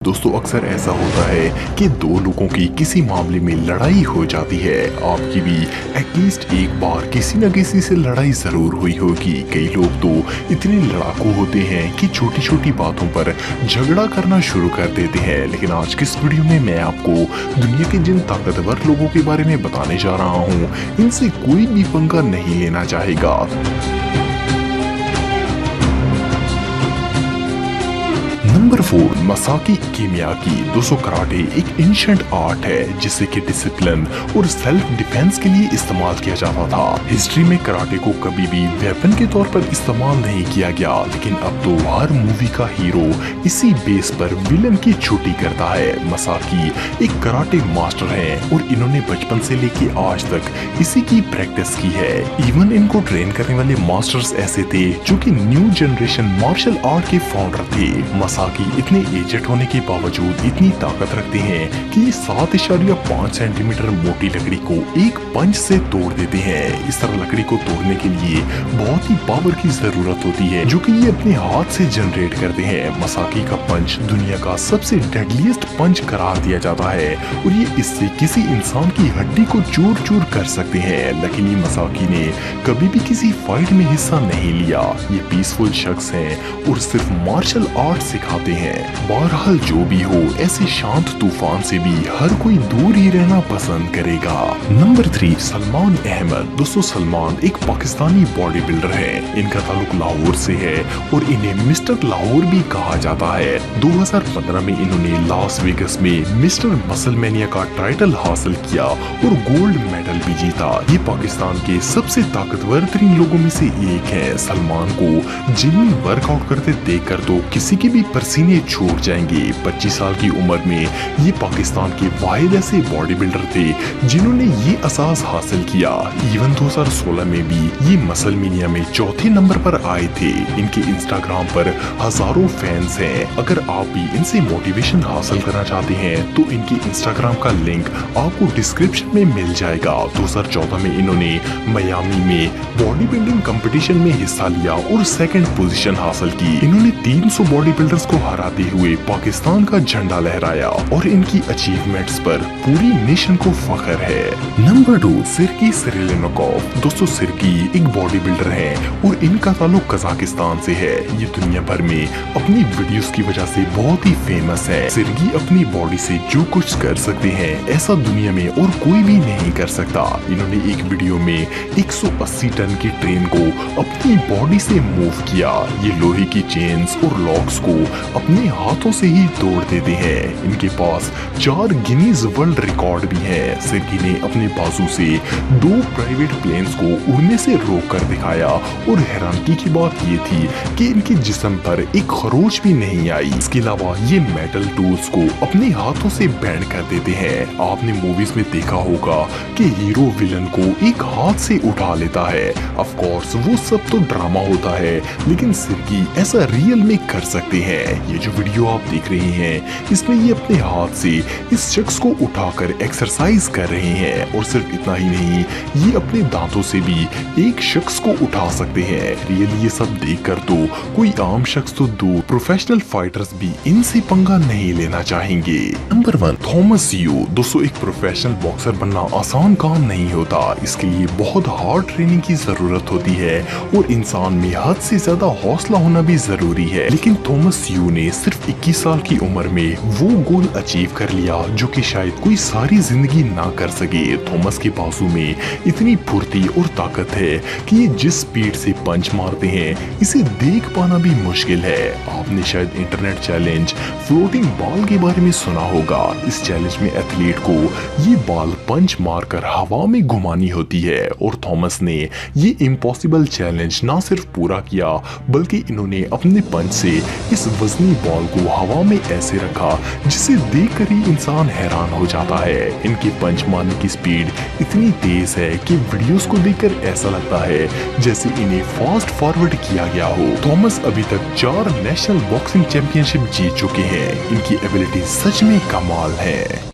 दोस्तों अक्सर ऐसा होता है कि दो लोगों की किसी मामले में लड़ाई हो जाती है। आपकी भी एटलीस्ट एक बार किसी न किसी से लड़ाई जरूर हुई होगी। कई लोग तो इतने लड़ाकू होते हैं कि छोटी छोटी बातों पर झगड़ा करना शुरू कर देते हैं। लेकिन आज की इस वीडियो में मैं आपको दुनिया के जिन ताकतवर लोगों के बारे में बताने जा रहा हूँ, इनसे कोई भी पंगा नहीं लेना चाहेगा। Number 4, Masaki Kimiyaki. दोस्तों कराटे एक एंशिएंट आर्ट है जिसे कि डिसिप्लिन और सेल्फ डिफेंस के लिए इस्तेमाल किया जाता था। हिस्ट्री में कराटे को कभी भी वेपन के तौर पर इस्तेमाल नहीं किया गया, लेकिन अब तो हर मूवी का हीरो इसी बेस पर विलन की छुट्टी करता है। मसाकी एक कराटे मास्टर हैं और इन्होंने बचपन से लेके आज तक इसी की प्रैक्टिस की है। इवन इनको ट्रेन करने वाले मास्टर्स ऐसे थे जो कि न्यू जनरेशन मार्शल आर्ट के फाउंडर थे। मसाकी इतने एजेड होने के बावजूद इतनी ताकत रखते हैं कि 7.5 सेंटीमीटर मोटी लकड़ी को एक पंच से तोड़ देते हैं। इस तरह लकड़ी को तोड़ने के लिए बहुत ही पावर की जरूरत होती है, जो कि ये अपने हाथ से जनरेट करते हैं। मसाकी का पंच दुनिया का सबसे डेडलीस्ट पंच करार दिया जाता है और ये इससे किसी इंसान की हड्डी को चूर चूर कर सकते हैं। लकीली मसाकी ने कभी भी किसी फाइट में हिस्सा नहीं लिया। ये पीसफुल शख्स हैं और सिर्फ मार्शल आर्ट सिखाते हैं। बहरहाल जो भी हो, ऐसे शांत तूफान से भी हर कोई दूर ही रहना पसंद करेगा। नंबर 3, सलमान अहमद। दोस्तों सलमान एक पाकिस्तानी बॉडी बिल्डर है। इनका ताल्लुक लाहौर से है और इन्हें मिस्टर लाहौर भी कहा जाता है। 2015 में इन्होंने लास वेगस में मिस्टर मसलमेनिया का टाइटल हासिल किया और गोल्ड मेडल भी जीता। ये पाकिस्तान के सबसे ताकतवर तरीन लोगों में से एक है। सलमान को जिम में वर्कआउट करते देखकर तो किसी के भी पसीने छूट जाएंगे। 25 साल की उम्र में ये पाकिस्तान के वाहिद ऐसे बॉडी बिल्डर थे जिन्होंने ये एहसास हासिल किया। इवन 2016 में भी ये मसलमेनिया में चौथे नंबर पर आए थे। इनके इंस्टाग्राम पर हजारों फैंस हैं। अगर आप भी इनसे मोटिवेशन हासिल करना चाहते हैं तो इनके इंस्टाग्राम का लिंक आपको डिस्क्रिप्शन में मिल जाएगा। 2014 में इन्होंने मियामी में बॉडी बिल्डिंग कंपटीशन में हिस्सा लिया और सेकंड पोजीशन हासिल की। इन्होंने 300 बॉडी बिल्डर्स को हराते हुए पाकिस्तान का झंडा लहराया और इनकी अचीवमेंट्स पर पूरी नेशन को फख्र है। नंबर 2, सिर्की सिरिलिनकोव। दोस्तों सिर्की एक बॉडी बिल्डर हैं और इनका ताल्लुक कजाकिस्तान से है। ये दुनिया भर में अपनी वीडियोस की वजह से बहुत ही फेमस है। सिर्की अपनी बॉडी से जो कुछ कर सकते हैं ऐसा दुनिया में और कोई भी नहीं कर सकता। इन्होंने एक वीडियो में 180 टन की ट्रेन को अपनी बॉडी से मूव किया। ये लोहे की चेन्स और लॉक्स को अपने हाथों से ही तोड़ देते हैं। इनके पास 4 गिनीज वर्ल्ड रिकॉर्ड भी है। सिर्की ने अपने बाजू से 2 प्राइवेट प्लेन्स को उड़ने से रोक कर दिखाया और हैरानगी की बात ये थी कि इनके जिस्म पर एक खरोच भी नहीं आई। इसके अलावा ये मेटल टूल्स को अपने हाथों से बैंड कर देते हैं। आपने मूवीज में देखा होगा कि हीरो विलन को एक हाथ से उठा लेता है। ऑफ कोर्स वो सब तो ड्रामा होता है, लेकिन सिर्की ऐसा रियल में कर सकते हैं। ये जो वीडियो आप देख रहे हैं इसमें ये अपने हाथ से इस शख्स को उठाकर एक्सरसाइज कर रहे हैं और सिर्फ इतना ही नहीं, ये अपने दांतों से भी एक शख्स को उठा सकते हैं। रियली ये सब देखकर तो कोई आम शख्स तो दूर, प्रोफेशनल फाइटर्स भी इनसे पंगा नहीं लेना चाहेंगे। Number 1, Thomas you. दोस्तों एक प्रोफेशनल बॉक्सर बनना आसान काम नहीं होता। इसके लिए बहुत हार्ड ट्रेनिंग की जरूरत होती है और इंसान में हद से ज्यादा हौसला होना भी जरूरी है। लेकिन थॉमस यू ने सिर्फ 21 साल की उम्र में वो गोल अचीव कर लिया जो कि शायद कोई सारी जिंदगी ना कर सके। थॉमस के बाजू में इतनी फुर्ती और ताकत है कि ये जिस स्पीड से पंच मारते हैं इसे देख पाना भी मुश्किल है। आपने शायद इंटरनेट चैलेंज फ्लोटिंग बॉल के बारे में सुना होगा। इस चैलेंज में एथलीट को ये बॉल पंच मारकर हवा में घुमानी होती है और थॉमस ने ये इम्पॉसिबल चैलेंज ना सिर्फ पूरा किया बल्कि इन्होंने अपने पंच से इस वजनी बॉल को हवा में ऐसे रखा जिसे देखकर ही इंसान हैरान हो जाता है। इनके पंच मारने की स्पीड इतनी तेज है कि वीडियोस को देखकर ऐसा लगता है जैसे इन्हें फास्ट फॉरवर्ड किया गया हो। थॉमस अभी तक 4 नेशनल बॉक्सिंग चैंपियनशिप जीत चुके हैं। इनकी एबिलिटी सच में कमाल है।